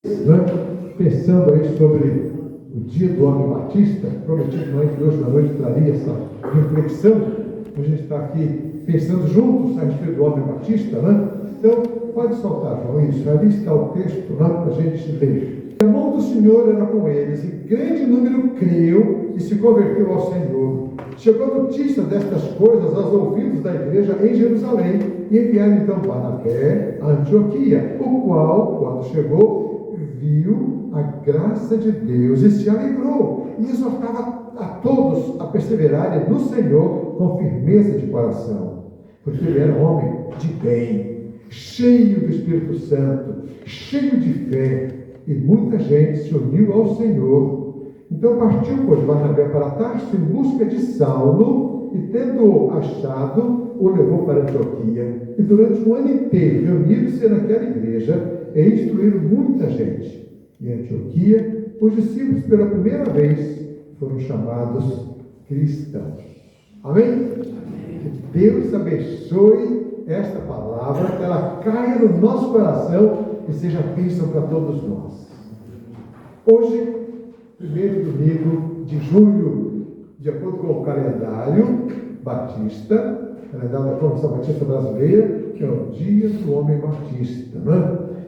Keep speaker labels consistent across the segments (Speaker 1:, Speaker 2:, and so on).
Speaker 1: Pensando aí sobre o dia do homem batista, prometido mãe que hoje na noite traria essa reflexão, a gente está aqui pensando juntos a respeito do homem batista, Então, pode soltar, João, isso, ali está o texto, para a gente ler. A mão do Senhor era com eles, e grande número creu e se converteu ao Senhor. Chegou a notícia destas coisas aos ouvidos da igreja em Jerusalém, e enviaram então Barnabé a Antioquia, o qual, quando chegou, viu a graça de Deus e se alegrou, e exortava a todos a perseverarem no Senhor com firmeza de coração, porque ele era homem de bem, cheio do Espírito Santo, cheio de fé, e muita gente se uniu ao Senhor. Então partiu, pois, Barnabé para Tarso em busca de Saulo, e tendo-o achado, o levou para Antioquia, e durante um ano inteiro reuniram-se naquela igreja e instruíram muita gente. Em Antioquia, os discípulos pela primeira vez foram chamados cristãos. Amém? Que Deus abençoe esta palavra, que ela caia no nosso coração e seja bênção para todos nós. Hoje, primeiro domingo de julho, de acordo com o calendário batista, calendário da Convenção Batista Brasileira, que é o Dia do Homem Batista,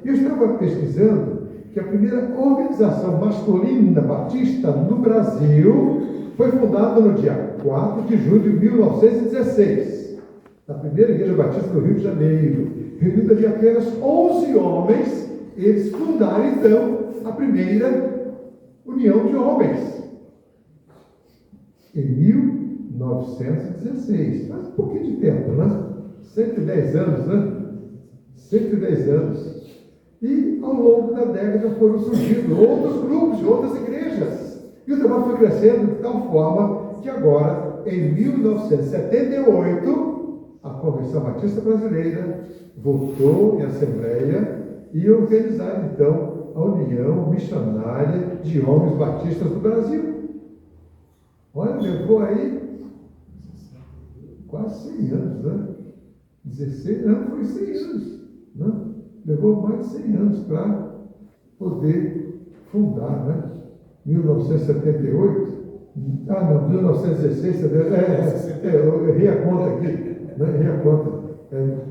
Speaker 1: Eu estava pesquisando que a primeira organização masculina batista no Brasil foi fundada no dia 4 de julho de 1916, na primeira igreja batista do Rio de Janeiro, reunida de apenas 11 homens. Eles fundaram então a primeira união de homens em 1916, faz um pouquinho de tempo, 110 anos, 110 anos. E ao longo da década foram surgindo outros grupos de outras igrejas. E o trabalho foi crescendo de tal forma que agora, em 1978, a Convenção Batista Brasileira votou em assembleia e organizaram então a União Missionária de Homens Batistas do Brasil. Olha, levou aí quase 100 anos, 16 anos, foi 100 anos, Levou mais de 100 anos para poder fundar, 1978. 1916, eu errei a conta aqui, errei a conta.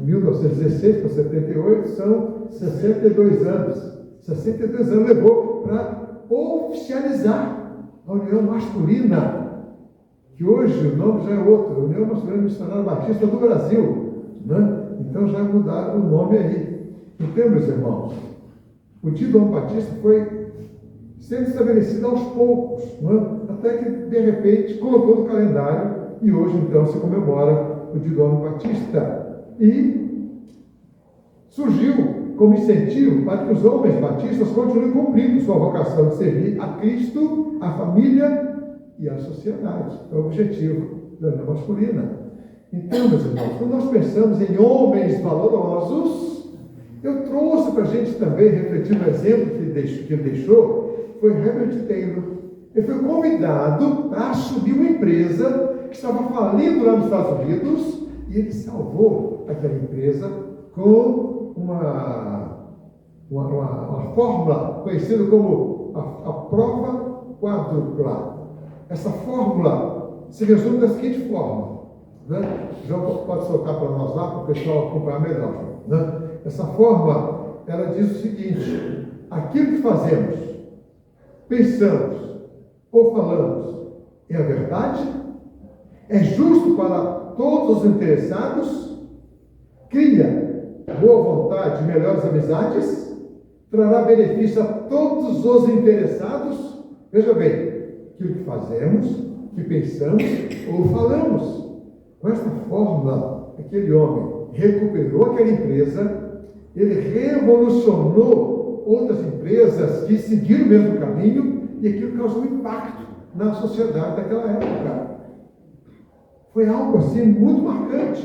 Speaker 1: 1916 para 78 são 62 anos. 62 anos levou para oficializar a União Masculina, que hoje o nome já é outro, União Masculina Missionária Batista do Brasil, Então já mudaram o nome aí. Então, meus irmãos, o dia do homem batista foi sendo estabelecido aos poucos, até que, de repente, colocou no calendário, e hoje, então, se comemora o dia do homem batista. E surgiu como incentivo para que os homens batistas continuem cumprindo sua vocação de servir a Cristo, a família e a sociedade. É o objetivo da união masculina. Então, meus irmãos, quando nós pensamos em homens valorosos, eu trouxe para a gente também refletir no exemplo que ele deixou, foi Herbert Taylor. Ele foi convidado a assumir uma empresa que estava falindo lá nos Estados Unidos, e ele salvou aquela empresa com uma fórmula conhecida como a prova quádrupla. Essa fórmula se resume da seguinte forma, João pode soltar para nós lá, para o pessoal acompanhar melhor, Essa forma, ela diz o seguinte: aquilo que fazemos, pensamos ou falamos é a verdade, é justo para todos os interessados, cria boa vontade e melhores amizades, trará benefício a todos os interessados. Veja bem, aquilo que fazemos, que pensamos ou falamos. Com esta fórmula, aquele homem recuperou aquela empresa, ele revolucionou outras empresas que seguiram o mesmo caminho, e aquilo causou impacto na sociedade daquela época. Foi algo assim muito marcante.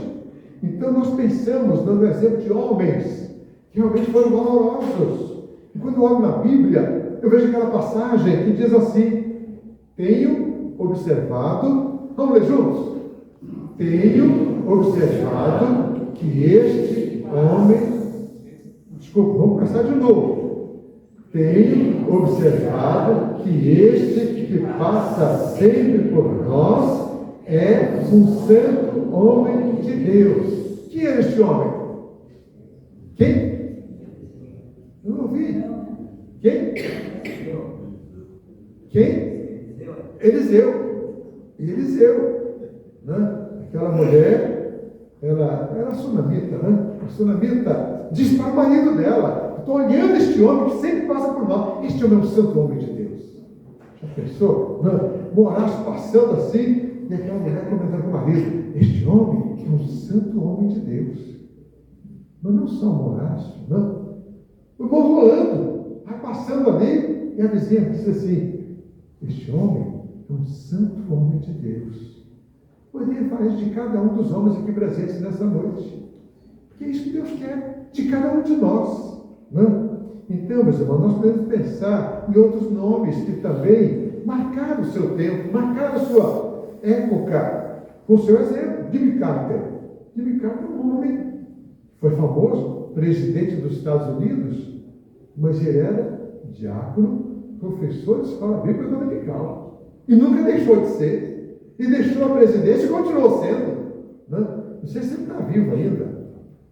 Speaker 1: Então nós pensamos no exemplo de homens que realmente foram valorosos. E quando eu olho na Bíblia, eu vejo aquela passagem que diz assim: tenho observado, vamos ler juntos? Tenho observado que este homem, desculpa, vamos começar de novo. tenho observado que este que passa sempre por nós é um santo homem de Deus. Quem é este homem? Quem? Eu não ouvi. Quem? Quem? Eliseu. Né? Aquela mulher, ela era sunamita, né? A sunamita diz para o marido dela: estou olhando este homem que sempre passa por nós. Este homem é um santo homem de Deus. Já pensou? Moraes passando assim, e aquela mulher comentando com o marido: este homem é um santo homem de Deus. Mas não só Moraes, não. O povo rolando, vai passando ali, e a vizinha disse assim: este homem é um santo homem de Deus. Poderia falar isso de cada um dos homens aqui presentes nessa noite. Porque é isso que Deus quer de cada um de nós. Não? Então, meus irmãos, nós podemos pensar em outros nomes que também marcaram o seu tempo, marcaram a sua época, com o seu exemplo. Jimmy Carter. Jimmy Carter é um homem que foi famoso, presidente dos Estados Unidos, mas ele era diácono, professor de escola bíblica dominical. E nunca deixou de ser. E deixou a presidência e continuou sendo. Não sei se ele está vivo ainda.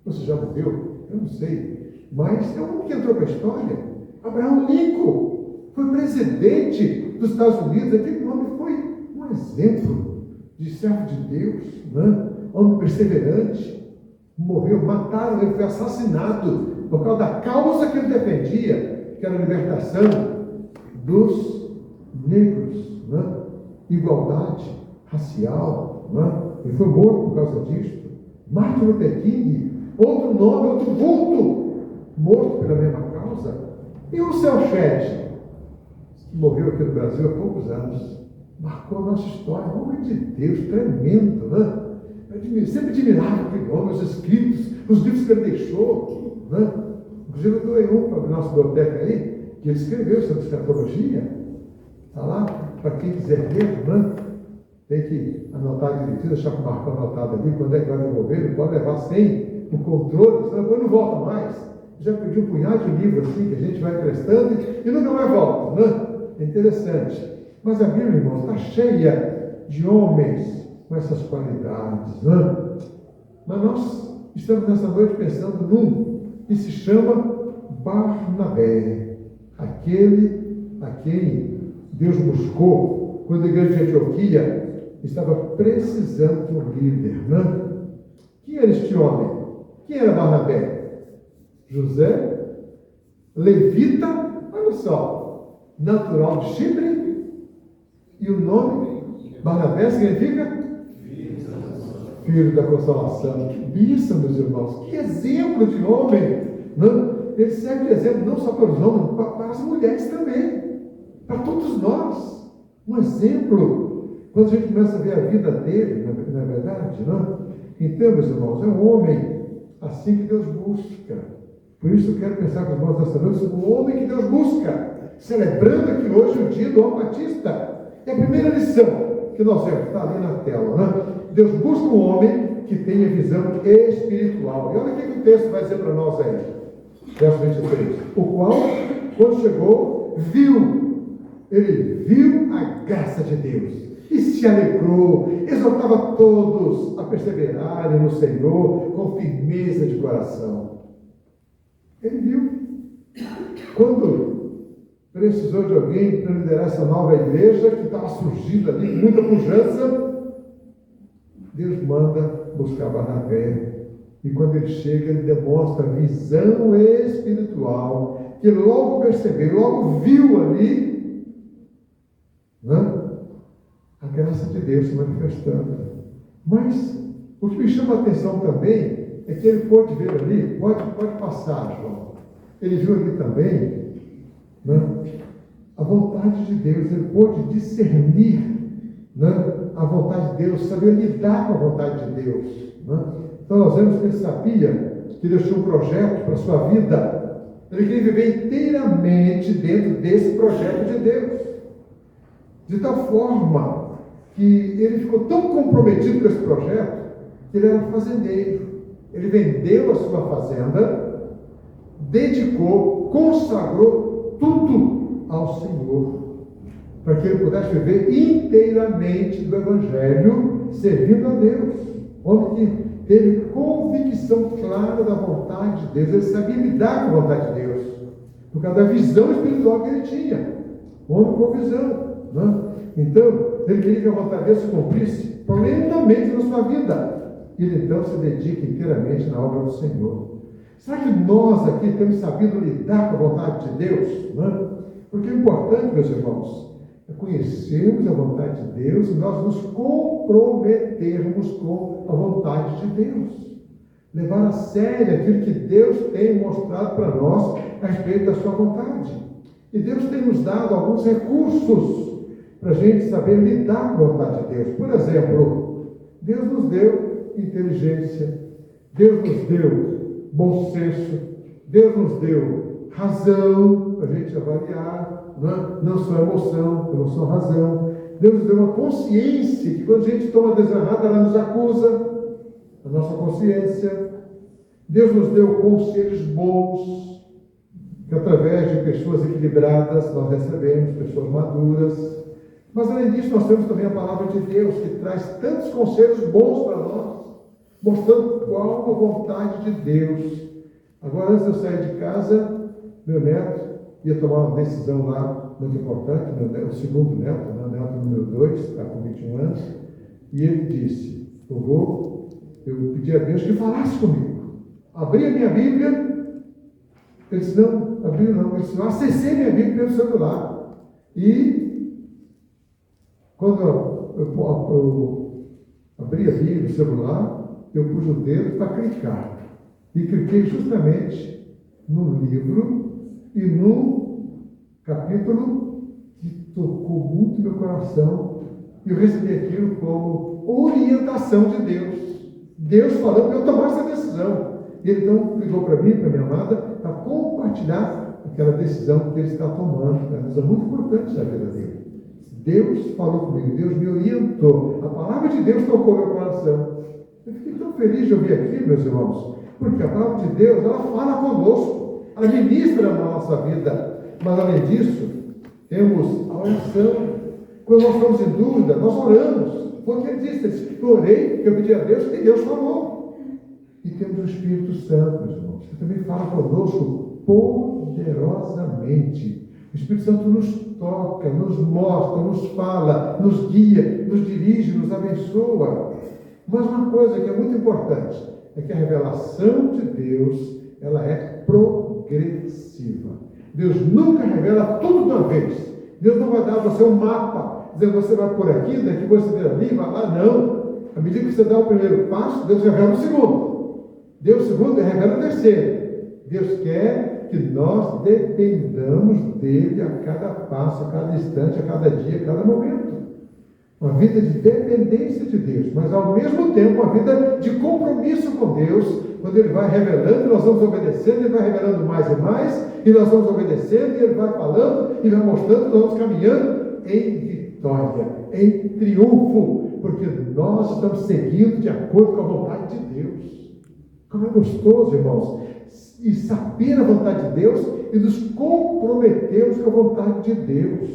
Speaker 1: Você já morreu? Eu não sei. Mas é um homem que entrou para a história. Abraham Lincoln foi presidente dos Estados Unidos. Aquele homem foi um exemplo de servo de Deus, homem perseverante. Morreu, mataram, ele foi assassinado por causa da causa que ele defendia, que era a libertação dos negros, igualdade racial, ele foi morto por causa disso. Martin Luther King, outro nome, outro vulto, morto pela mesma causa. E o Céu Chet, que morreu aqui no Brasil há poucos anos, marcou a nossa história, um homem de Deus tremendo, Eu sempre admirava aquele homem, os escritos, os livros que ele deixou, Inclusive eu doei um para a nossa biblioteca aí, que ele escreveu sobre escatologia. Está lá, para quem quiser ler, tem que anotar direitinho, deixar com o marcão anotado ali, quando é que vai devolver, não pode levar sem o controle, senão depois não volta mais. Já pedi um punhado de livro assim, que a gente vai emprestando e nunca mais volta, É interessante. Mas a Bíblia, irmãos, está cheia de homens com essas qualidades, Mas nós estamos nessa noite pensando num que se chama Barnabé, aquele a quem Deus buscou quando a igreja de Antioquia estava precisando de um líder, Quem era este homem? Quem era Barnabé? José, levita, olha só, natural de Chipre, e o nome Barnabé significa filho da consolação. Isso, meus irmãos, que exemplo de homem, Ele serve de exemplo não só para os homens, para as mulheres também, para todos nós. Um exemplo. Quando a gente começa a ver a vida dele, não é verdade? Então, meus irmãos, é um homem assim que Deus busca. Por isso eu quero pensar com os irmãos nessa noite sobre o homem que Deus busca, celebrando aqui hoje o dia do João Batista. É a primeira lição que nós vemos, está ali na tela. Deus busca um homem que tenha visão espiritual. E olha o que o texto vai dizer para nós aí. Verso 23. O qual, quando chegou, ele viu a graça de Deus. E se alegrou, exortava todos a perseverarem no Senhor com firmeza de coração. Ele viu. Quando precisou de alguém para liderar essa nova igreja que estava surgindo ali, com muita pujança, Deus manda buscar Barnabé. E quando ele chega, ele demonstra visão espiritual, que ele logo percebeu, logo viu ali, a graça de Deus se manifestando. Mas o que me chama a atenção também é que ele pôde ver ali, pode passar, João. Ele viu ali também a vontade de Deus, ele pôde discernir a vontade de Deus, saber lidar com a vontade de Deus. Então nós vemos que ele sabia que Deus tinha um projeto para a sua vida. Ele queria viver inteiramente dentro desse projeto de Deus. De tal forma que ele ficou tão comprometido com esse projeto que ele era fazendeiro. Ele vendeu a sua fazenda, dedicou, consagrou tudo ao Senhor, para que ele pudesse viver inteiramente do Evangelho, servindo a Deus. Homem que teve convicção clara da vontade de Deus, ele sabia lidar com a vontade de Deus, por causa da visão espiritual que ele tinha. Homem com visão, né? Então, ele queria que a vontade de Deus se cumprisse plenamente na sua vida. Ele então se dedica inteiramente na obra do Senhor. Será que nós aqui temos sabido lidar com a vontade de Deus? Né? Porque é importante, meus irmãos, é conhecermos a vontade de Deus e nós nos comprometermos com a vontade de Deus. Levar a sério aquilo que Deus tem mostrado para nós a respeito da sua vontade. E Deus tem nos dado alguns recursos para a gente saber lidar com a vontade de Deus. Por exemplo, Deus nos deu inteligência, Deus nos deu bom senso, Deus nos deu razão para a gente avaliar, não só emoção, razão. Deus nos deu uma consciência que quando a gente toma a decisão errada, ela nos acusa, a nossa consciência. Deus nos deu conselhos bons, que através de pessoas equilibradas nós recebemos, pessoas maduras. Mas além disso, nós temos também a palavra de Deus, que traz tantos conselhos bons para nós, mostrando qual a vontade de Deus. Agora, antes de eu sair de casa, meu neto ia tomar uma decisão lá muito importante, o segundo neto, meu neto número 2, está com 21 anos, e ele disse: eu pedi a Deus que falasse comigo. Abri a minha Bíblia, ele disse: não, abriu não, ele disse: eu acessei minha Bíblia pelo celular. E quando eu abri a Bíblia, o celular, eu pus o dedo para clicar. E cliquei justamente no livro e no capítulo que tocou muito meu coração. E eu recebi aquilo como orientação de Deus. Deus falando para eu tomar essa decisão. E ele então ligou para mim, para minha amada, para compartilhar aquela decisão que ele está tomando. É uma decisão muito importante na vida dele. Deus falou comigo, Deus me orientou. A palavra de Deus tocou meu coração. Eu fiquei tão feliz de ouvir aquilo, meus irmãos, porque a palavra de Deus, ela fala conosco, ela ministra na nossa vida. Mas além disso, temos a oração. Quando nós estamos em dúvida, nós oramos. Foi o que ele disse: eu orei, eu pedi a Deus e Deus falou. E temos o Espírito Santo, meus irmãos, que também fala conosco poderosamente. O Espírito Santo nos toca, nos mostra, nos fala, nos guia, nos dirige, nos abençoa. Mas uma coisa que é muito importante é que a revelação de Deus, ela é progressiva. Deus nunca revela tudo de uma vez. Deus não vai dar a você um mapa, dizendo: você vai por aqui, daqui você vai ali, vai lá. Não. À medida que você dá o primeiro passo, Deus revela o segundo. Deus, segundo, revela o terceiro. Deus quer que nós dependamos dele a cada passo, a cada instante, a cada dia, a cada momento. Uma vida de dependência de Deus, mas ao mesmo tempo uma vida de compromisso com Deus. Quando ele vai revelando, nós vamos obedecendo, ele vai revelando mais e mais, e nós vamos obedecendo, e ele vai falando, e vai mostrando, nós vamos caminhando em vitória, em triunfo, porque nós estamos seguindo de acordo com a vontade de Deus. Como é gostoso, irmãos, e saber a vontade de Deus e nos comprometermos com a vontade de Deus.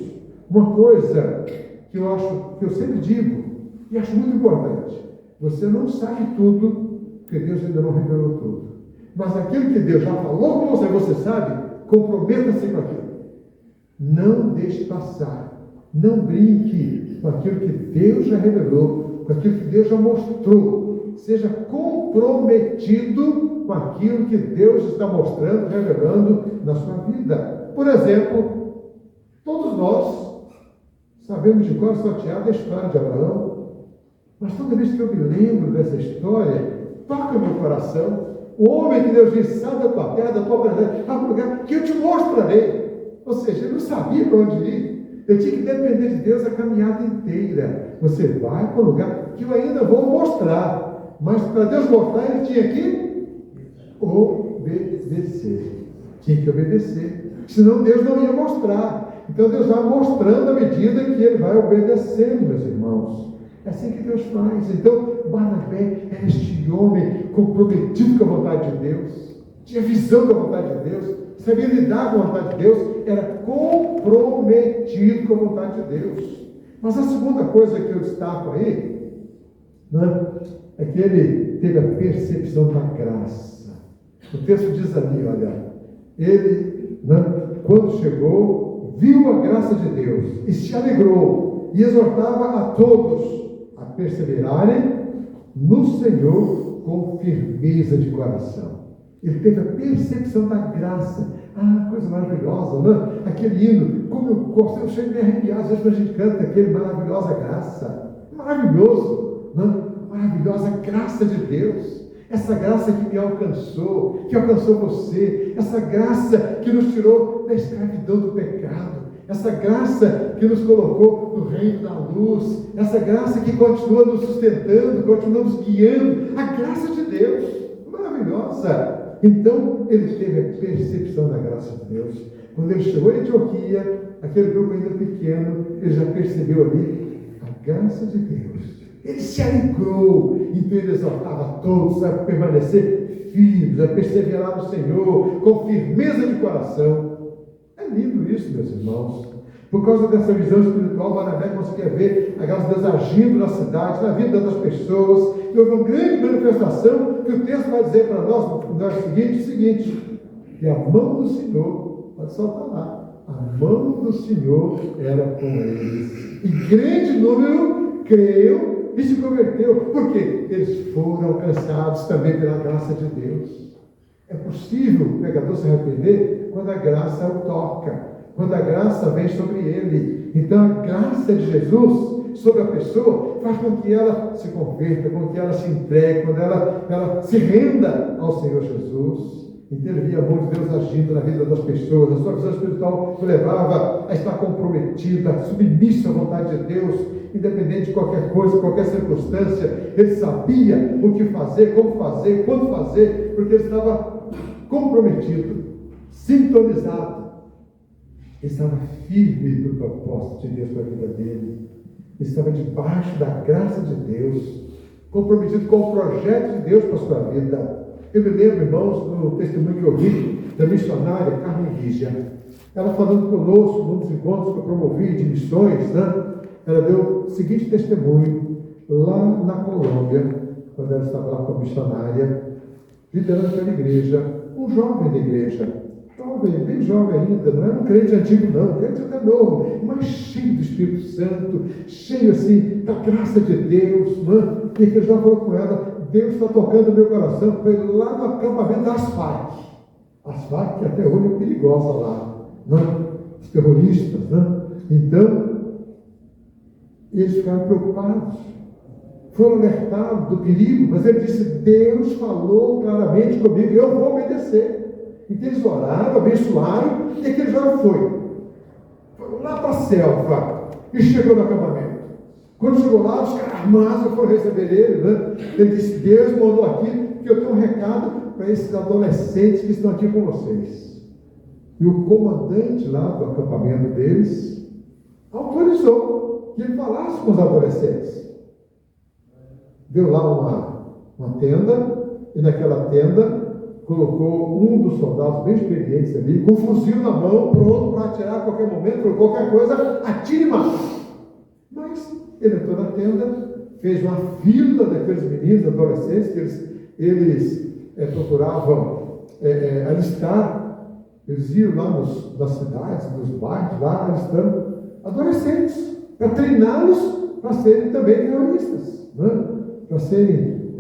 Speaker 1: Uma coisa que eu sempre digo, e acho muito importante: você não sabe tudo, porque Deus ainda não revelou tudo. Mas aquilo que Deus já falou com você sabe, comprometa-se com aquilo. Não deixe passar. Não brinque com aquilo que Deus já revelou, com aquilo que Deus já mostrou. Seja comprometido com aquilo que Deus está mostrando, revelando na sua vida. Por exemplo, todos nós sabemos de cor salteada a história de Abraão, mas toda vez que eu me lembro dessa história, toca meu coração. O homem que Deus disse: sai da tua terra, da tua presença, vai para o lugar que eu te mostrarei. Ou seja, ele não sabia para onde ir. Eu tinha que depender de Deus a caminhada inteira. Você vai para o lugar que eu ainda vou mostrar. Mas para Deus mostrar, ele tinha que obedecer. Tinha que obedecer. Senão Deus não ia mostrar. Então Deus vai mostrando à medida que ele vai obedecendo, meus irmãos. É assim que Deus faz. Então, Barnabé era este homem comprometido com a vontade de Deus. Tinha visão da vontade de Deus. Sabia lidar com a vontade de Deus. Era comprometido comprometido com a vontade de Deus. Mas a segunda coisa que eu destaco aí, né, é que ele teve a percepção da graça. O texto diz ali, olha, ele, né, quando chegou, viu a graça de Deus e se alegrou e exortava a todos a perseverarem no Senhor com firmeza de coração. Ele teve a percepção da graça. Ah, coisa maravilhosa, né? Aquele hino, como eu gosto, eu chego a me arrepiar, às vezes a gente canta aquele maravilhosa graça. Maravilhoso, né? Maravilhosa graça de Deus. Essa graça que me alcançou, que alcançou você. Essa graça que nos tirou da escravidão do pecado. Essa graça que nos colocou no reino da luz. Essa graça que continua nos sustentando, continua nos guiando. A graça de Deus, maravilhosa. Então, ele teve a percepção da graça de Deus. Quando ele chegou em Antioquia, aquele grupo ainda pequeno, ele já percebeu ali a graça de Deus. Ele se alegrou, então ele exortava todos a permanecer firmes, a perseverar no Senhor, com firmeza de coração. É lindo isso, meus irmãos. Por causa dessa visão espiritual, Barnabé conseguia ver a graça de Deus agindo na cidade, na vida das pessoas. E houve uma grande manifestação que o texto vai dizer para nós no verso seguinte, o seguinte, que a mão do Senhor, pode soltar lá, a mão do Senhor era com eles. E grande número creu e se converteu. Por quê? Eles foram alcançados também pela graça de Deus. É possível o pecador se arrepender quando a graça o toca. Quando a graça vem sobre ele. Então a graça de Jesus sobre a pessoa faz com que ela se converta, com que ela se entregue, quando ela se renda ao Senhor Jesus. Então ele via a mão de Deus agindo na vida das pessoas. A sua visão espiritual o levava a estar comprometida, submisso à vontade de Deus, independente de qualquer coisa, qualquer circunstância. Ele sabia o que fazer, como fazer, quando fazer, porque ele estava comprometido, sintonizado. Ele estava firme no propósito de Deus para a vida dele. Ele estava debaixo da graça de Deus, comprometido com o projeto de Deus para a sua vida. Eu me lembro, irmãos, do testemunho que eu vi da missionária Carmen Rígia. Ela falando conosco, num dos encontros que eu promovi de missões, né? Ela deu o seguinte testemunho lá na Colômbia, quando ela estava lá como missionária, liderando aquela igreja, um jovem da igreja. Jovem, bem jovem ainda, não era um crente antigo não, um crente até novo, mas cheio do Espírito Santo, cheio assim da graça de Deus, né? E que já falou com ela, Deus está tocando o meu coração, foi lá no acampamento das Farc. As Farc que até hoje é perigosa lá, né? Os terroristas, né? Então, eles ficaram preocupados, foram alertados do perigo, mas ele disse, Deus falou claramente comigo, eu vou obedecer. Então eles oraram, abençoaram, e aquele jovem foi lá para a selva e chegou no acampamento. Quando chegou lá, os caras armados foram receber ele, né? Ele disse, Deus mandou aqui que eu tenho um recado para esses adolescentes que estão aqui com vocês. E o comandante lá do acampamento deles autorizou que ele falasse com os adolescentes. Deu lá uma tenda, e naquela tenda colocou um dos soldados bem experientes ali, com um fuzil na mão, pronto para atirar a qualquer momento, por qualquer coisa, atire e mate. Mas ele entrou na tenda, fez uma fila daqueles meninos, adolescentes, que eles procuravam alistar, eles iam lá nas cidades, nos bairros, lá alistando adolescentes, para treiná-los para serem também terroristas, né? Para serem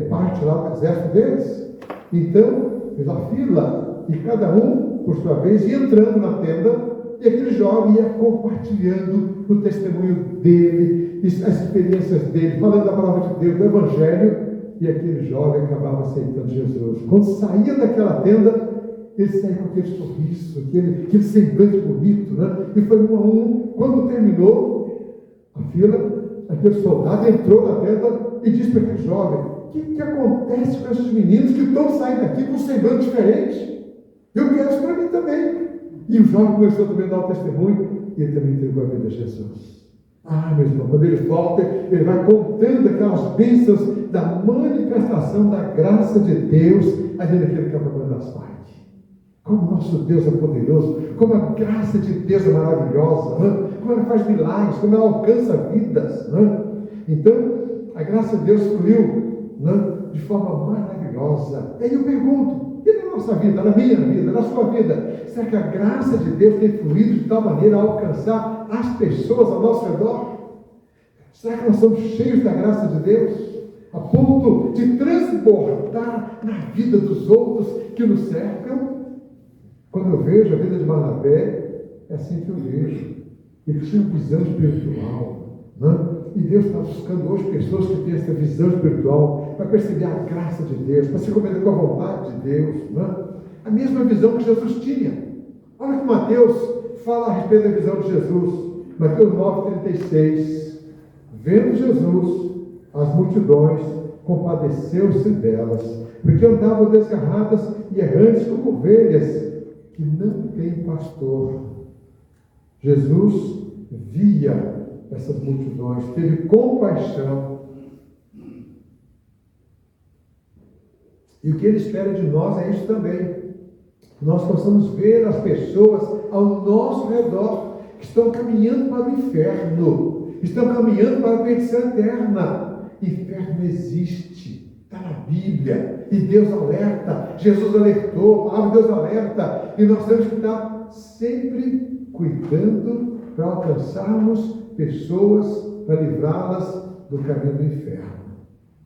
Speaker 1: parte lá do exército deles. Então, fez a fila, e cada um, por sua vez, ia entrando na tenda, e aquele jovem ia compartilhando o testemunho dele, as experiências dele, falando da palavra de Deus, do Evangelho, e aquele jovem acabava aceitando Jesus. Quando saía daquela tenda, ele saía com aquele sorriso, aquele semblante bonito, né? E foi um a um. Quando terminou a fila, aquele soldado entrou na tenda e disse para aquele jovem, o que acontece com esses meninos que todos saem daqui com um semblante diferente? Eu quero isso para mim também. E o jovem começou também a dar o testemunho, e ele também entregou a vida a Jesus. Meu irmão, quando ele volta, ele vai contando aquelas bênçãos da manifestação da graça de Deus ali naquele acampamento das Farc. Como nosso Deus é poderoso, como a graça de Deus é maravilhosa, né? Como ela faz milagres, como ela alcança vidas. Né? Então, a graça de Deus fluiu, né, de forma maravilhosa. Aí eu pergunto, e na nossa vida, na minha vida, na sua vida, será que a graça de Deus tem fluído de tal maneira a alcançar as pessoas ao nosso redor? Será que nós somos cheios da graça de Deus? A ponto de transbordar na vida dos outros que nos cercam? Quando eu vejo a vida de Barnabé, é assim que eu vejo. Ele tinha uma visão espiritual, né? E Deus está buscando hoje pessoas que têm essa visão espiritual para perceber a graça de Deus, para se comprometer com a vontade de Deus, né? A mesma visão que Jesus tinha. Olha que Mateus fala a respeito da visão de Jesus. Mateus 9,36. Vendo Jesus as multidões, compadeceu-se delas, porque andavam desgarradas e errantes como ovelhas que não têm pastor. Jesus via essas multidões, teve compaixão. E o que Ele espera de nós é isso também. Nós possamos ver as pessoas ao nosso redor que estão caminhando para o inferno, estão caminhando para a perdição eterna. Inferno existe, está na Bíblia, e Deus alerta, Jesus alertou, a palavra de Deus alerta, e nós temos que estar sempre cuidando para alcançarmos pessoas, para livrá-las do caminho do inferno,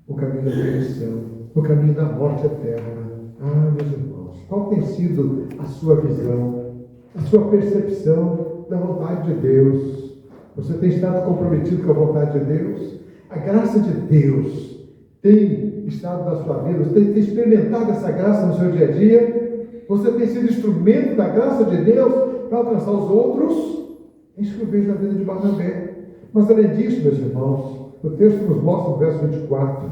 Speaker 1: o caminho da perdição, o caminho da morte eterna. Ah, meus irmãos, qual tem sido a sua visão, a sua percepção da vontade de Deus? Você tem estado comprometido com a vontade de Deus? A graça de Deus tem estado na sua vida? Você tem experimentado essa graça no seu dia a dia? Você tem sido instrumento da graça de Deus para alcançar os outros? É isso que eu vejo na vida de Barnabé. Mas além disso, meus irmãos, o texto nos mostra no verso 24,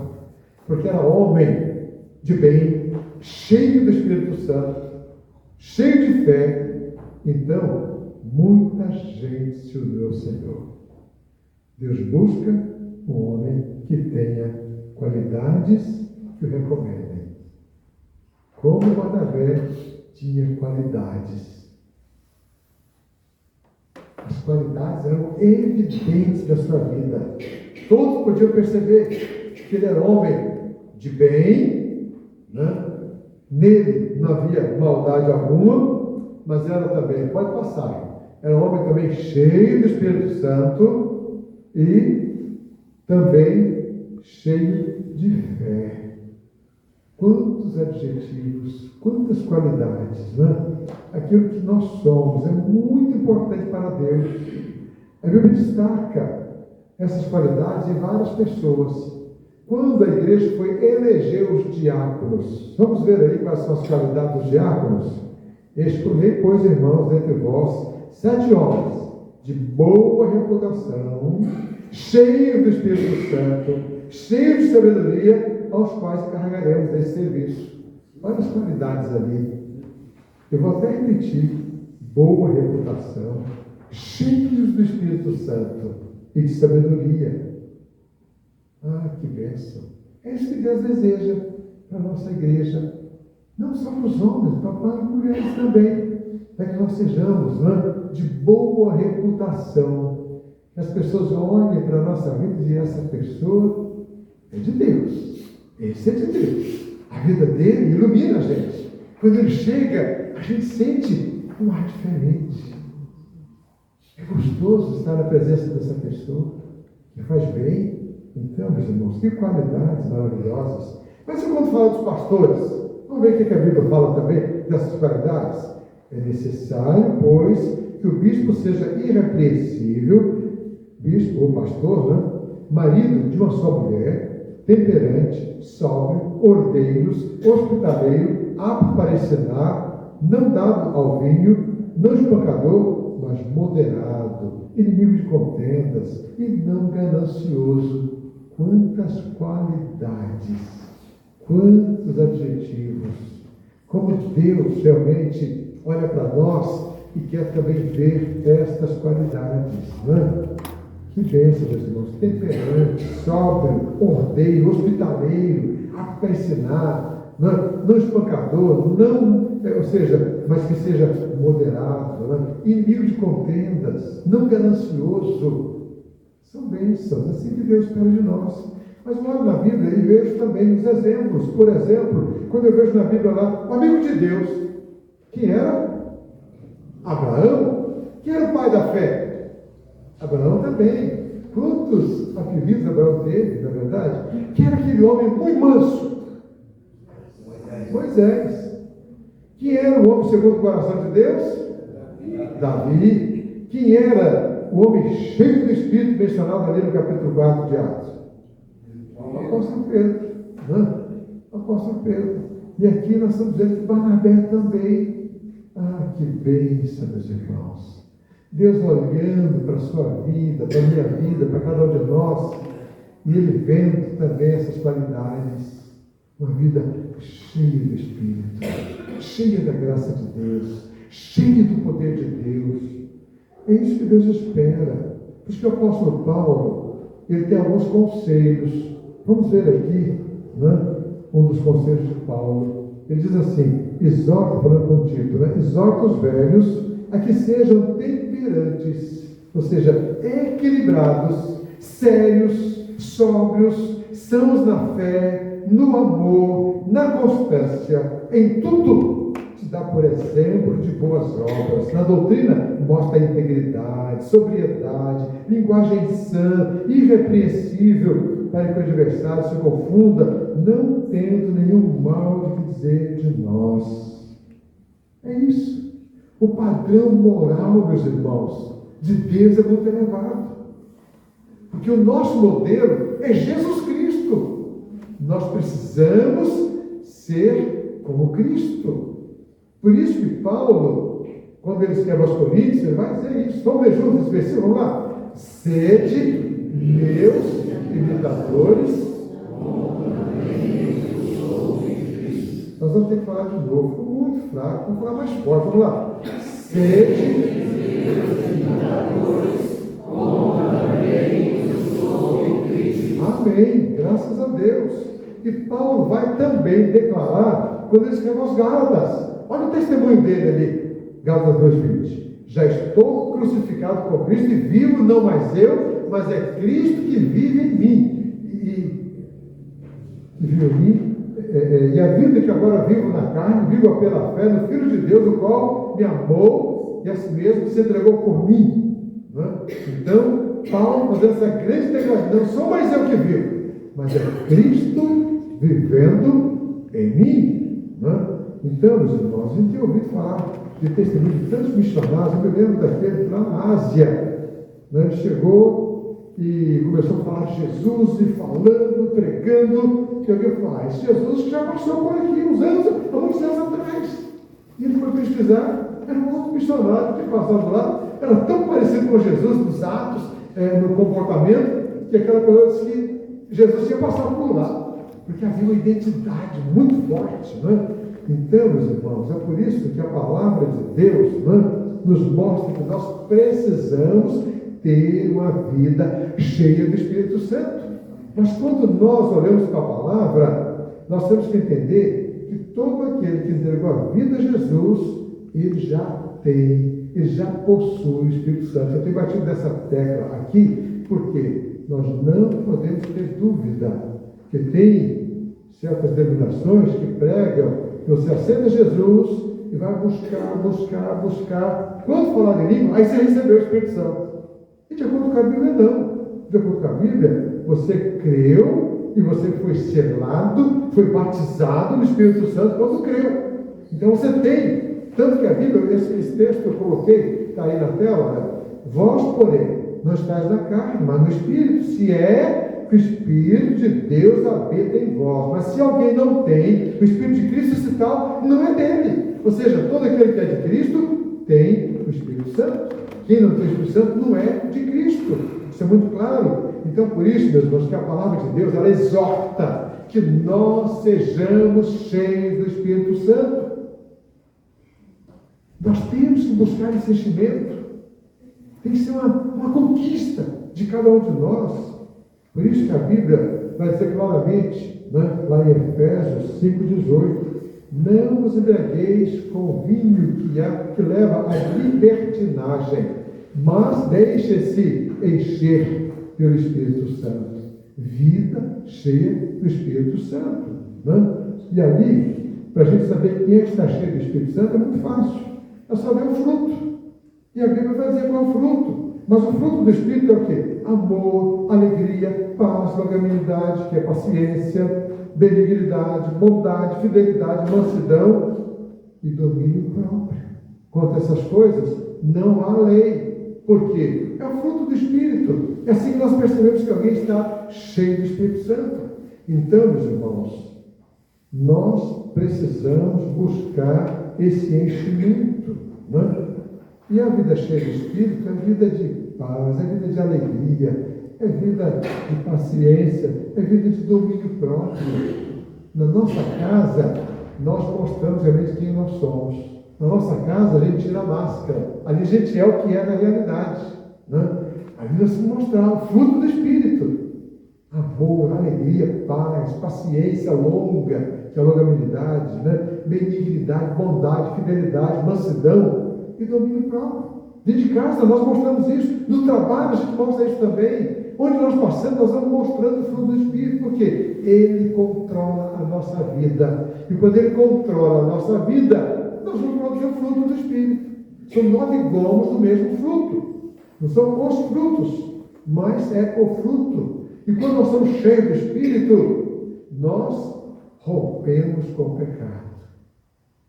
Speaker 1: porque era homem de bem, cheio do Espírito Santo, cheio de fé. Então, muita gente se uniu ao Senhor. Deus busca um homem que tenha qualidades que o recomendem. Como Barnabé tinha qualidades. As qualidades eram evidentes da sua vida. Todos podiam perceber que ele era homem de bem, né? Nele não havia maldade alguma, mas era também, pode passar, era um homem também cheio do Espírito Santo e também cheio de fé. Quantos adjetivos, quantas qualidades, né? Aquilo que nós somos é muito importante para Deus. A Bíblia destaca essas qualidades em várias pessoas. Quando a igreja foi eleger os diáconos, vamos ver aí quais são as qualidades dos diáconos. Escolhei, pois, irmãos, dentre vós, 7 homens de boa reputação, cheios do Espírito Santo, cheios de sabedoria, aos quais carregaremos esse serviço. Olha as qualidades ali. Eu vou até repetir: boa reputação, cheios do Espírito Santo e de sabedoria. Ah, que bênção! É isso que Deus deseja para a nossa igreja. Não só para os homens, para as mulheres também. É que nós sejamos, né, de boa reputação. Que as pessoas olhem para a nossa vida e dizem: essa pessoa é de Deus. Esse é de Deus. A vida dele ilumina a gente. Quando ele chega, a gente sente um ar diferente. É gostoso estar na presença dessa pessoa que faz bem. Então, meus irmãos, que qualidades maravilhosas. Mas e quando fala dos pastores? Vamos ver o que a Bíblia fala também dessas qualidades. É necessário, pois, que o bispo seja irrepreensível, bispo ou pastor, né? Marido de uma só mulher, temperante, sóbrio, ordeiros, hospitaleiro, apto para ensinar, não dado ao vinho, não espancador, mas moderado, inimigo de contendas e não ganancioso. Quantas qualidades, quantos adjetivos. Como Deus realmente olha para nós e quer também ver estas qualidades, né? Que bênção, meus irmãos. Temperante, sóbrio, ordeiro, hospitaleiro, apto para ensinar, não espancador, ou seja, mas que seja moderado, inimigo de contendas, não ganancioso. São bênçãos, assim que Deus espera de nós. Mas eu olho na Bíblia e vejo também os exemplos. Por exemplo, quando eu vejo na Bíblia lá, o amigo de Deus, quem era? Abraão. Quem era o pai da fé? Abraão também. Quantos apelidos Abraão teve, na verdade? Quem era aquele homem muito manso? Moisés. Quem era o homem segundo o coração de Deus? Davi. Quem era o homem cheio do Espírito mencionado ali no capítulo 4 de Atos? O apóstolo Pedro. O apóstolo Pedro. E aqui nós estamos vendo que Barnabé também. Ah, que bênção, meus irmãos. Deus olhando para a sua vida, para a minha vida, para cada um de nós, e Ele vendo também essas qualidades. Uma vida cheia do Espírito, cheia da graça de Deus, cheia do poder de Deus. É isso que Deus espera. Por isso que o apóstolo Paulo, ele tem alguns conselhos. Vamos ver aqui, um dos conselhos de Paulo. Ele diz assim, exorta, falando com o título, exorta os velhos a que sejam temperantes, ou seja, equilibrados, sérios, sóbrios, sãos na fé, no amor, na constância, em tudo se dá por exemplo de boas obras. Na doutrina mostra a integridade, sobriedade, linguagem sã, irrepreensível, para que o adversário se confunda, não tendo nenhum mal de dizer de nós. É isso. O padrão moral, meus irmãos, de Deus é muito elevado. Porque o nosso modelo é Jesus Cristo. Nós precisamos ser como Cristo. Por isso que Paulo, quando ele escreve aos Coríntios, ele vai dizer isso. Vamos ler juntos esse versículo? Vamos lá. Sede meus imitadores. Nós vamos ter que falar de novo. Ficou muito fraco, vamos falar mais forte. Vamos lá. Sede meus imitadores, como também eu sou em Cristo. Amém. Graças a Deus. E Paulo vai também declarar, quando ele escreve aos Gálatas. Olha o testemunho dele ali, Gálatas 2:20. Já estou crucificado com Cristo e vivo, não mais eu, mas é Cristo que vive em mim. E a vida que agora vivo na carne, vivo pela fé no Filho de Deus, o qual me amou e a si mesmo se entregou por mim. Então, Paulo fazendo essa grande declaração, não sou mais eu que vivo, mas é Cristo vivendo em mim. Então, meus irmãos, a gente tem ouvido falar de testemunho de tantos missionários. Eu me lembro daquele lá na Ásia. Ele chegou e começou a falar de Jesus, e falando, pregando, que alguém falou, esse Jesus que já passou por aqui uns anos, há muitos anos atrás. E ele foi pesquisar, era um outro missionário que passava lá, era tão parecido com Jesus nos atos, no comportamento, que aquela pessoa disse que Jesus tinha passado por lá, porque havia uma identidade muito forte, Então, meus irmãos, é por isso que a palavra de Deus nos mostra que nós precisamos ter uma vida cheia do Espírito Santo. Mas quando nós olhamos para a palavra, nós temos que entender que todo aquele que entregou a vida a Jesus, ele já possui o Espírito Santo. Eu tenho batido nessa tecla aqui, porque nós não podemos ter dúvida que tem certas denominações que pregam que você aceita Jesus e vai buscar. Quando falar de língua, aí você recebeu o Espírito Santo. E de acordo com a Bíblia, não. De acordo com a Bíblia, você creu e você foi selado, foi batizado no Espírito Santo quando creu. Então você tem. Tanto que a Bíblia, esse texto que eu coloquei, está aí na tela, vós, porém, não estáis na carne, mas no Espírito, se é que o Espírito de Deus habita em vós. Mas se alguém não tem o Espírito de Cristo, esse tal não é dele. Ou seja, todo aquele que é de Cristo tem o Espírito Santo. Quem não tem o Espírito Santo não é de Cristo. Isso é muito claro. Então, por isso, meus irmãos, que a palavra de Deus, ela exorta que nós sejamos cheios do Espírito Santo. Nós temos que buscar esse enchimento. Tem que ser uma conquista de cada um de nós. Por isso que a Bíblia vai dizer claramente né, lá em Efésios 5,18, não vos embriagueis com vinho que leva à libertinagem, mas deixe-se encher pelo Espírito Santo. Vida cheia do Espírito Santo. Né? E ali, para a gente saber quem é que está cheio do Espírito Santo, é muito fácil. É só ver o fruto. E a Bíblia vai dizer qual é o fruto. Mas o fruto do Espírito é o quê? Amor, alegria, paz, longanimidade, que é paciência, benignidade, bondade, fidelidade, mansidão e domínio próprio. Contra essas coisas, não há lei. Por quê? É o fruto do Espírito. É assim que nós percebemos que alguém está cheio do Espírito Santo. Então, meus irmãos, nós precisamos buscar esse enchimento. Né? E a vida cheia do Espírito é vida de paz, é vida de alegria, é vida de paciência, é vida de domínio próprio. Na nossa casa, nós mostramos realmente quem nós somos. Na nossa casa, a gente tira a máscara. Ali a gente é o que é na realidade. Né? Ali nós vamos mostrar o fruto do Espírito. Amor, alegria, paz, paciência longa, que é a longanimidade, né? Benignidade, bondade, fidelidade, mansidão e domínio próprio. Dentro de casa nós mostramos isso, no trabalho a gente mostra isso também. Onde nós passamos, nós vamos mostrando o fruto do Espírito, porque Ele controla a nossa vida. E quando Ele controla a nossa vida, nós vamos produzir o fruto do Espírito. São 9 gomos do mesmo fruto. Não são os frutos, mas é o fruto. E quando nós somos cheios do Espírito, nós rompemos com o pecado.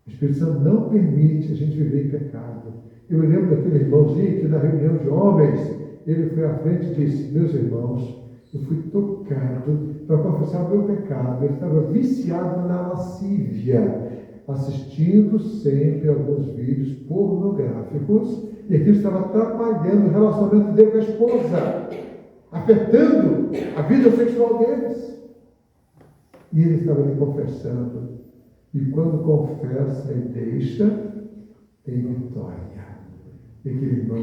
Speaker 1: O Espírito Santo não permite a gente viver em pecado. Eu me lembro daquele irmãozinho que na reunião de homens, ele foi à frente e disse: meus irmãos, eu fui tocado para confessar o meu pecado. Ele estava viciado na lascívia, assistindo sempre alguns vídeos pornográficos, e aquilo estava atrapalhando o relacionamento dele com a esposa, afetando a vida sexual deles. E ele estava ali confessando. E quando confessa e deixa, tem vitória. E aquele irmão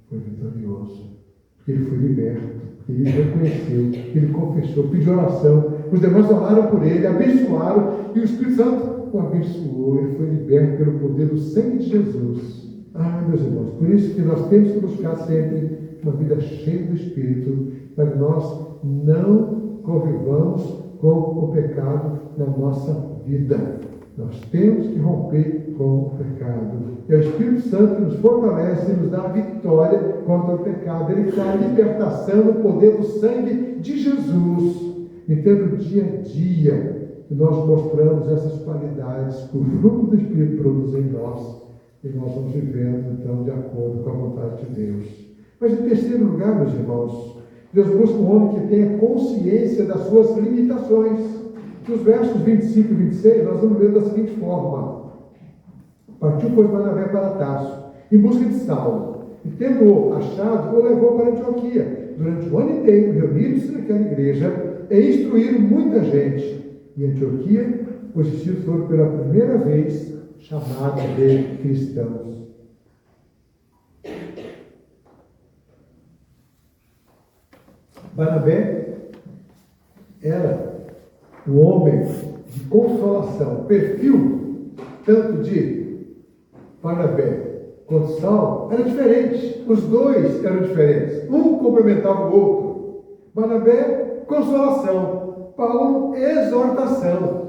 Speaker 1: foi vitorioso. Porque ele foi liberto. Porque ele reconheceu, ele confessou, pediu oração. Os demais oraram por ele, abençoaram. E o Espírito Santo o abençoou. Ele foi liberto pelo poder do sangue de Jesus. Ah, meus irmãos, por isso que nós temos que buscar sempre uma vida cheia do Espírito, para que nós não convivamos com o pecado na nossa vida. Nós temos que romper com o pecado. É o Espírito Santo que nos fortalece e nos dá a vitória contra o pecado. Ele dá a libertação no poder do sangue de Jesus. Então, no dia a dia, nós mostramos essas qualidades que o fruto do Espírito produz em nós. E nós vamos vivendo, então, de acordo com a vontade de Deus. Mas, em terceiro lugar, meus irmãos, Deus busca um homem que tenha consciência das suas limitações. Nos versos 25 e 26, nós vamos ler da seguinte forma: partiu, pois, Barnabé para Tarso, em busca de Saulo, e tendo-o achado, o levou para Antioquia. Durante o ano inteiro, reuniram-se naquela igreja e instruíram muita gente. Em Antioquia, os discípulos foram pela primeira vez chamados de cristãos. Barnabé era um homem de consolação. O perfil, tanto de Barnabé quanto Saulo, era diferente. Os dois eram diferentes. Um complementava o outro. Barnabé, consolação. Paulo, exortação.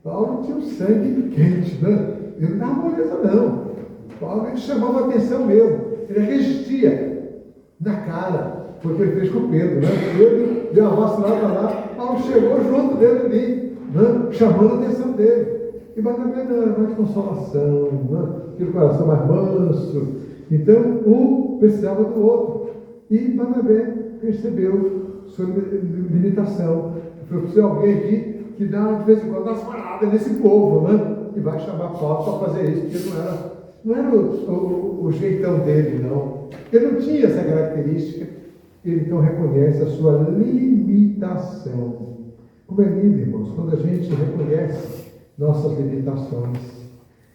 Speaker 1: Paulo tinha um sangue quente, né? Ele não dava moleza, não. Paulo, ele chamava a atenção mesmo. Ele resistia na cara. Porque ele fez com Pedro, né? Pedro deu uma vacilada lá, Paulo chegou junto dele ali, né? Chamando a atenção dele. E Barnabé não era mais de consolação, né? Aquele coração mais manso. Então, um precisava do outro. E Barnabé percebeu sua limitação. Foi preciso alguém aqui que dá, de vez em quando, umas paradas nesse povo, né? E vai chamar Paulo para fazer isso, porque não era o jeitão dele, não. Ele não tinha essa característica. Ele então reconhece a sua limitação. Como é lindo, irmãos, quando a gente reconhece nossas limitações.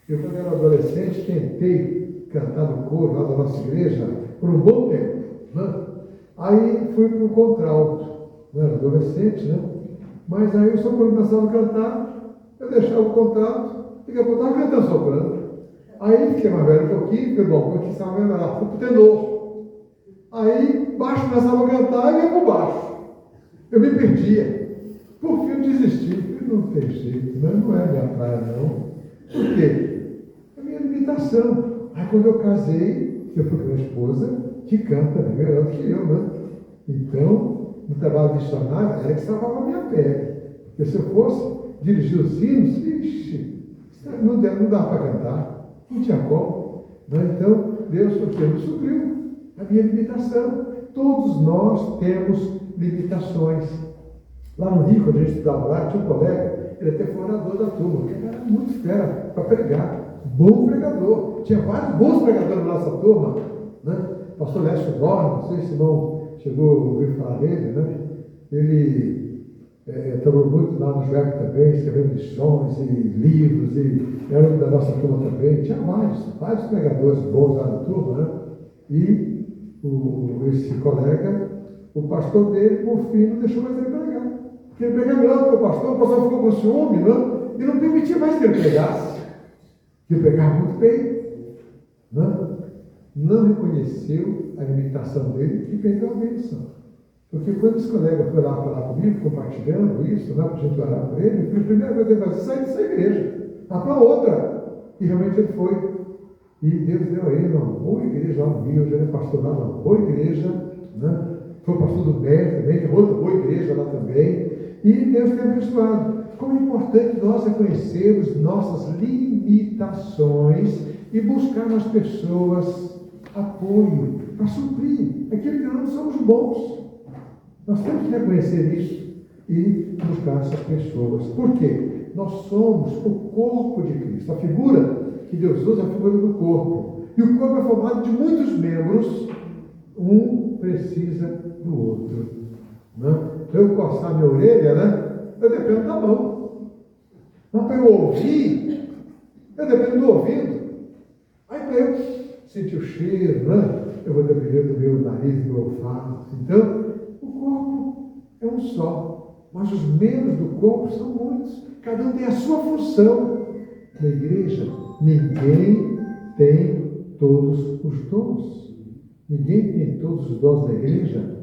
Speaker 1: Eu, quando era adolescente, tentei cantar no coro lá da nossa igreja por um bom tempo, né? Aí fui para o contralto. Eu era adolescente, né? Mas aí o soprano começava a cantar, eu deixava o contato, daqui a pouco estava cantando soprano. Aí fiquei mais velho um pouquinho, foi bom, porque estava melhor, fui pro tenor. Aí baixo começava a cantar e ia para o baixo. Eu me perdia. Por fim eu desisti. Não tem jeito, não é minha praia não. Por quê? É minha limitação. Aí quando eu casei, eu fui com a minha esposa, que canta melhor do que eu, né? Então, no trabalho missionário, era que salvava a minha pele. Porque se eu fosse dirigir os hinos, não dava para cantar, não tinha como. Então, Deus me supriu a minha limitação. Todos nós temos limitações. Lá no Rio, quando a gente estudava lá, tinha um colega, ele até foi orador da turma, ele era muito fera para pregar, bom pregador. Tinha vários bons pregadores na nossa turma, né? Pastor Lécio Borges, não sei se o irmão chegou a ouvir falar dele, né? Ele trabalhou muito lá no Joelho também, escrevendo lições e livros, e era da nossa turma também. Tinha vários pregadores bons lá na turma, né? E esse colega, o pastor dele, por fim, não deixou mais ele pregar. Porque ele pregava melhor do que o pastor ficou com ciúme, né? E não permitia mais que ele pregasse. Ele pregava muito bem, né? Não reconheceu a limitação dele e perdeu a bênção. Porque quando esse colega foi lá falar comigo, compartilhando isso, né, para a gente orar por ele, a primeira coisa que ele falou: sai dessa igreja, vá para outra. E realmente ele foi. E Deus deu a ele uma boa igreja lá no Rio, onde ele é pastor lá, uma boa igreja, né? Foi pastor do Médio também, que é outra boa igreja lá também. E Deus tem abençoado. Como é importante nós reconhecermos nossas limitações e buscar nas pessoas apoio para suprir aquilo que nós não somos bons. Nós temos que reconhecer isso e buscar essas pessoas. Por quê? Nós somos o corpo de Cristo. A figura que Deus usa é a figura do corpo. E o corpo é formado de muitos membros. Um precisa do outro. Né? Para eu coçar minha orelha, né? Eu dependo da mão. Mas para eu ouvir, eu dependo do ouvido. Aí para eu sentir o cheiro, né? Eu vou depender do meu nariz, do meu olfato. Então, o corpo é um só. Mas os membros do corpo são muitos. Cada um tem a sua função. Na igreja, ninguém tem todos os dons. Ninguém tem todos os dons na igreja.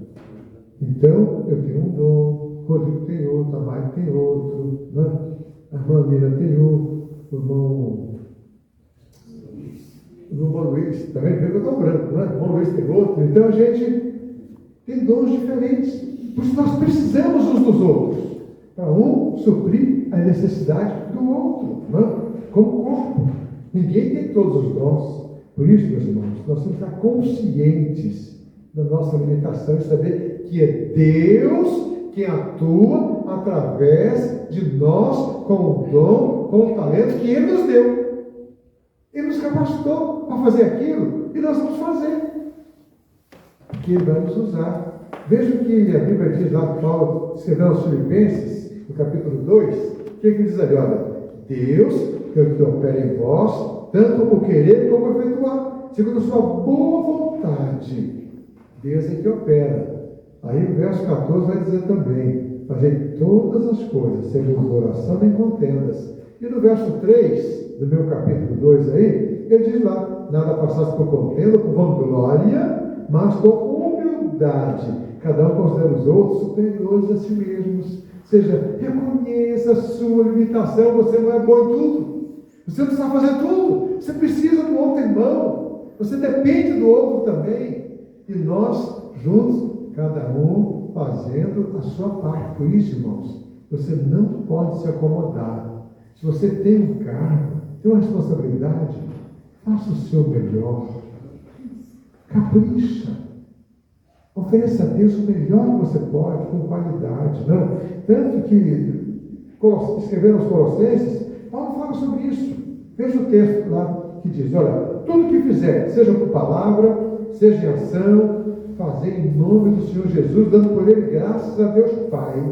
Speaker 1: Então, eu tenho um dom, o Rodrigo tem outro, a Mari tem outro, né? A irmã Mira tem um, o irmão Luiz também, porque eu estou branco, né? O irmão Luiz tem outro. Então, a gente tem dons diferentes. Por isso, nós precisamos uns dos outros. Para um suprir a necessidade do outro, né? Como corpo. Ninguém tem todos os dons. Por isso, meus irmãos, nós temos que estar conscientes da nossa limitação e saber que é Deus quem atua através de nós com o dom, com o talento que Ele nos deu. Ele nos capacitou para fazer aquilo e nós vamos fazer. Que Ele vai nos usar. Veja o que a Bíblia diz lá, Paulo escrevendo aos Filipenses, no capítulo 2, o que ele diz ali? Olha, Deus é o que opera em vós, tanto o querer como o efetuar, segundo a sua boa vontade. Deus é que opera. Aí o verso 14 vai dizer também: fazer todas as coisas, segundo oração nem contendas. E no verso 3 do meu capítulo 2 aí, ele diz lá: nada passasse por contenda, por vanglória, mas com humildade. Cada um considera os outros superiores a si mesmos. Ou seja, reconheça a sua limitação. Você não é bom em tudo. Você não sabe fazer tudo. Você precisa do outro irmão. Você depende do outro também. E nós, juntos, cada um fazendo a sua parte. Por isso, irmãos, você não pode se acomodar. Se você tem um cargo, tem uma responsabilidade, faça o seu melhor. Capricha. Ofereça a Deus o melhor que você pode, com qualidade. Não? Tanto que, escrevendo aos Colossenses, Paulo fala sobre isso. Veja o texto lá que diz: olha, tudo que fizer, seja por palavra, seja em ação, fazer em nome do Senhor Jesus, dando por Ele graças a Deus Pai.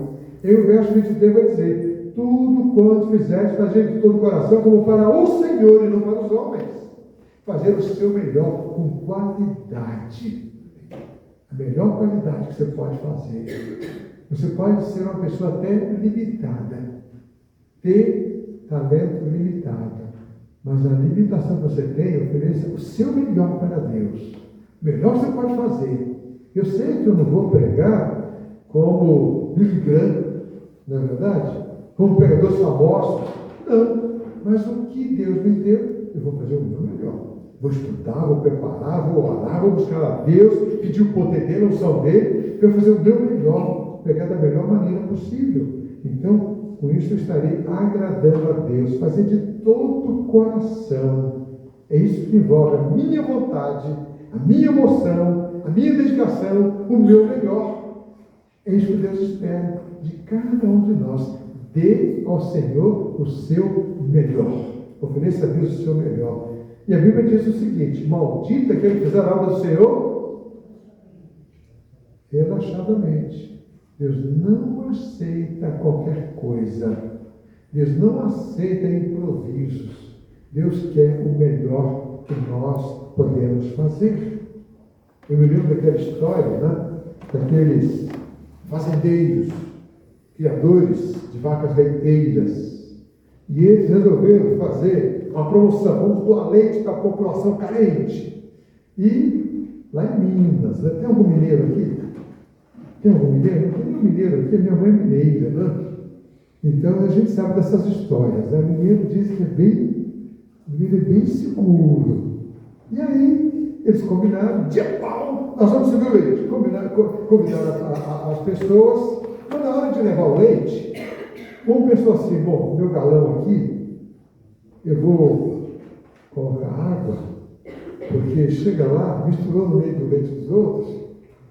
Speaker 1: E o verso 23 vai dizer: tudo quanto fizeres, fazer de todo o coração, como para o Senhor e não para os homens. Fazer o seu melhor com qualidade. A melhor qualidade que você pode fazer. Você pode ser uma pessoa até limitada, ter talento limitado, mas a limitação que você tem, ofereça o seu melhor para Deus. O melhor que você pode fazer. Eu sei que eu não vou pregar como Billy Graham, não é verdade? Como pregadores famosos. Não. Mas o que Deus me deu, eu vou fazer o meu melhor. Vou estudar, vou preparar, vou orar, vou buscar a Deus, pedir o poder dele, a unção dele, para eu fazer o meu melhor, pegar da melhor maneira possível. Então, com isso eu estarei agradando a Deus, fazer de todo o coração. É isso que envolve a minha vontade, a minha emoção, a minha dedicação, o meu melhor. É isso que Deus espera de cada um de nós. Dê ao Senhor o seu melhor. Ofereça a Deus o seu melhor. E a Bíblia diz o seguinte: maldito aquele que fizer a obra do Senhor relaxadamente. Deus não aceita qualquer coisa. Deus não aceita improvisos. Deus quer o melhor que nós podemos fazer. Eu me lembro daquela história, né? Daqueles fazendeiros, criadores de vacas leiteiras. E eles resolveram fazer uma promoção. Vamos doar leite para a população carente. E lá em Minas, né? Tem algum mineiro aqui? Tem algum mineiro? Não tem nenhum mineiro aqui, minha mãe é mineira, né? Então a gente sabe dessas histórias, né? O mineiro diz que é bem seguro. E aí, eles combinaram, dia pau, nós vamos subir o leite. Combinaram as pessoas, mas na hora de levar o leite, um pensou assim: bom, meu galão aqui, eu vou colocar água, porque chega lá, misturou no meio do leite dos outros,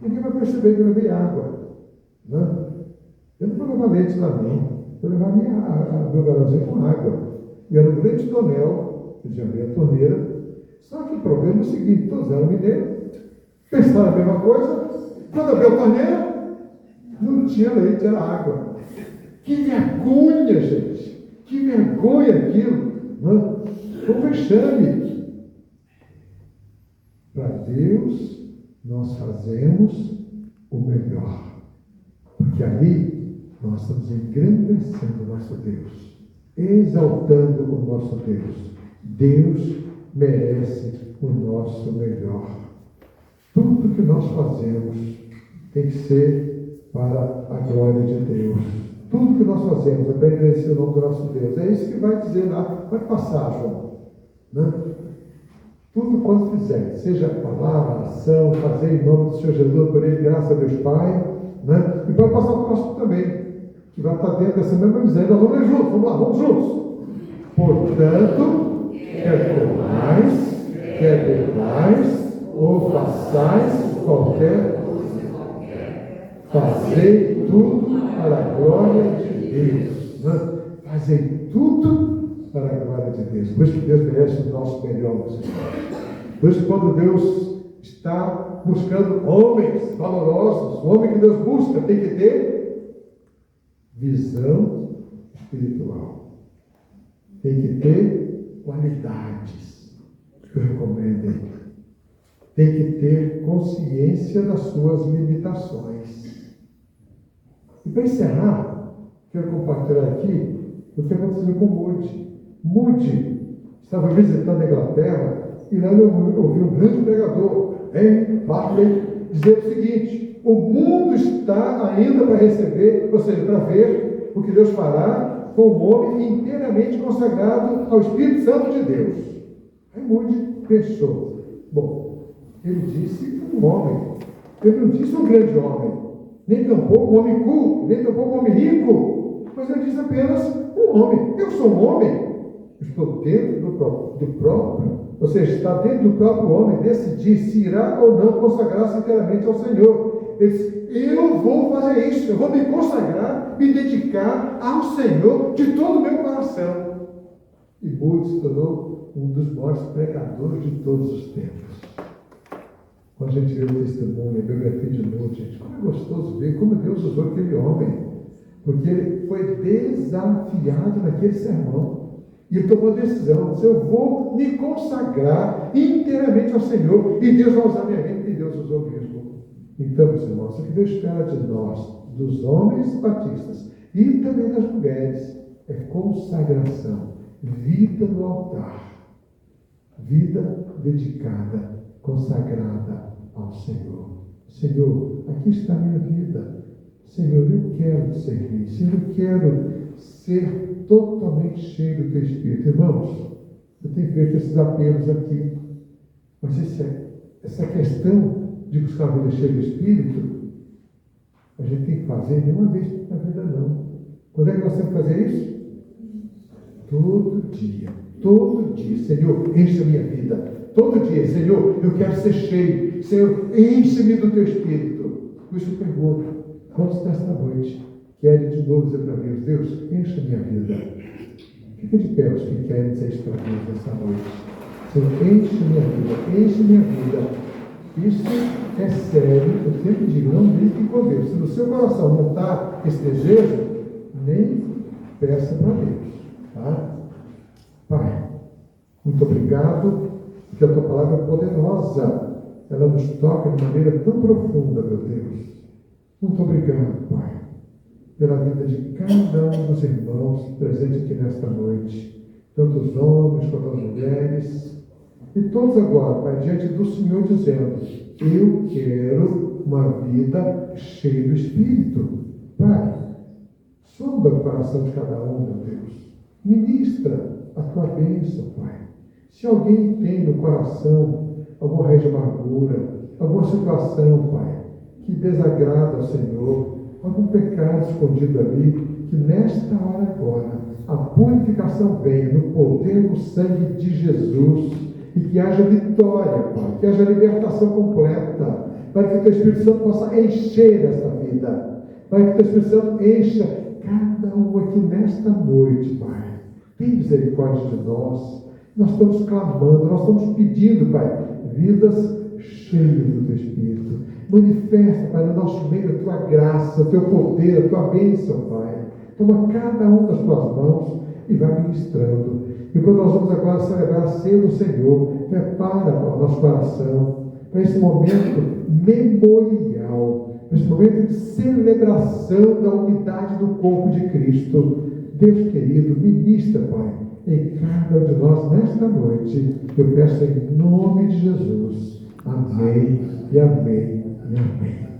Speaker 1: ninguém vai perceber que eu levei água. Né? Eu não vou levar leite lá, não. Vou levar meu galãozinho com água. E era um grande tonel, que já veio a torneira. Só que o problema é o seguinte: todos eram mineiros, pensaram a mesma coisa. Quando abriu a torneira, não tinha leite, era água. Que vergonha, gente! Que vergonha aquilo! Não? Foi um vexame. Para Deus, nós fazemos o melhor. Porque aí nós estamos engrandecendo o nosso Deus, exaltando o nosso Deus. Deus merece o nosso melhor. Tudo que nós fazemos tem que ser para a glória de Deus. Tudo que nós fazemos é para engrandecer o nome do nosso Deus. É isso que vai dizer lá, vai passar, João. Né? Tudo quanto fizer, seja palavra, ação, fazer em nome do Senhor Jesus, por ele, graças a Deus Pai. Né? E vai passar o próximo também, que vai estar dentro dessa mesma miséria. Nós vamos ler juntos, vamos lá, vamos juntos. Portanto, quer comais, quer bebais, ou façais qualquer coisa, fazei tudo para a glória de Deus. Né? Fazei tudo para a glória de Deus. Por isso que Deus merece o nosso melhor, meus irmãos. Por isso que quando Deus está buscando homens valorosos, o homem que Deus busca tem que ter visão espiritual. Tem que ter qualidades que eu recomendo. Tem que ter consciência das suas limitações. E para encerrar, quero compartilhar aqui o que aconteceu com Moody. Moody estava visitando a Inglaterra e lá eu ouvi um grande pregador, Barclay, dizer o seguinte: o mundo está ainda para receber, ou seja, para ver o que Deus fará com um homem inteiramente consagrado ao Espírito Santo de Deus. Aí Moody pensou: bom, ele disse um homem, ele não disse um grande homem, nem tampouco um homem culto, nem tampouco um homem rico, mas ele disse apenas um homem. Eu sou um homem, estou dentro do próprio, ou seja, está dentro do próprio homem decidir se irá ou não consagrar-se inteiramente ao Senhor. Ele disse: eu vou fazer isso, eu vou me consagrar, me dedicar ao Senhor de todo o meu coração. E Moody se tornou um dos maiores pregadores de todos os tempos. Quando a gente vê o testemunho, a biografia de Moody, gente, como é gostoso ver como Deus usou aquele homem, porque ele foi desafiado naquele sermão. E ele tomou a decisão: eu vou me consagrar inteiramente ao Senhor, e Deus vai usar minha vida, e Deus usou mesmo. Então, meus irmãos, o que Deus espera de nós, dos homens batistas e também das mulheres é consagração, vida no altar, vida dedicada, consagrada ao Senhor. Senhor, aqui está a minha vida. Senhor, eu quero te servir. Senhor, eu quero ser totalmente cheio do teu Espírito. Irmãos, eu tenho feito esses apelos aqui, mas essa questão de buscar uma vida cheia do Espírito, a gente tem que fazer de uma vez na vida, não. Quando é que nós temos que fazer isso? Todo dia. Todo dia. Senhor, enche a minha vida. Todo dia, Senhor, eu quero ser cheio. Senhor, enche-me do teu Espírito. Por isso eu pergunto, quantos nesta noite querem de novo dizer para Deus, Deus, enche a minha vida. Fica de pé os que querem dizer isso para Deus nesta noite. Senhor, enche minha vida, enche minha vida. Isso é sério, eu sempre digo, não brinque com Deus. Se no seu coração não está esse desejo, nem peça para Deus. Tá? Pai, muito obrigado, porque a tua palavra é poderosa. Ela nos toca de maneira tão profunda, meu Deus. Muito obrigado, Pai, pela vida de cada um dos irmãos presentes aqui nesta noite, tanto os homens quanto as mulheres, e todos agora, Pai, diante do Senhor, dizendo, eu quero uma vida cheia do Espírito. Pai, sonda o coração de cada um, meu Deus. Ministra a tua bênção, Pai. Se alguém tem no coração alguma raiz de amargura, alguma situação, Pai, que desagrada ao Senhor, algum pecado escondido ali, que nesta hora agora a purificação venha no poder do sangue de Jesus e que haja vitória, Pai, que haja libertação completa, para que o Teu Espírito Santo possa encher esta vida, para que o Teu Espírito Santo encha cada um aqui nesta noite, Pai. Tem misericórdia de nós. Nós estamos clamando, nós estamos pedindo, Pai, vidas cheias do Teu Espírito. Manifesta, Pai, no nosso meio a Tua graça, o Teu poder, a Tua bênção, Pai. Toma cada um das Tuas mãos e vai ministrando. E quando nós vamos agora celebrar a ceia do Senhor, prepara o nosso coração para esse momento memorial, para esse momento de celebração da unidade do corpo de Cristo. Deus querido, ministra, Pai, em cada um de nós nesta noite. Eu peço em nome de Jesus. Amém e amém e amém.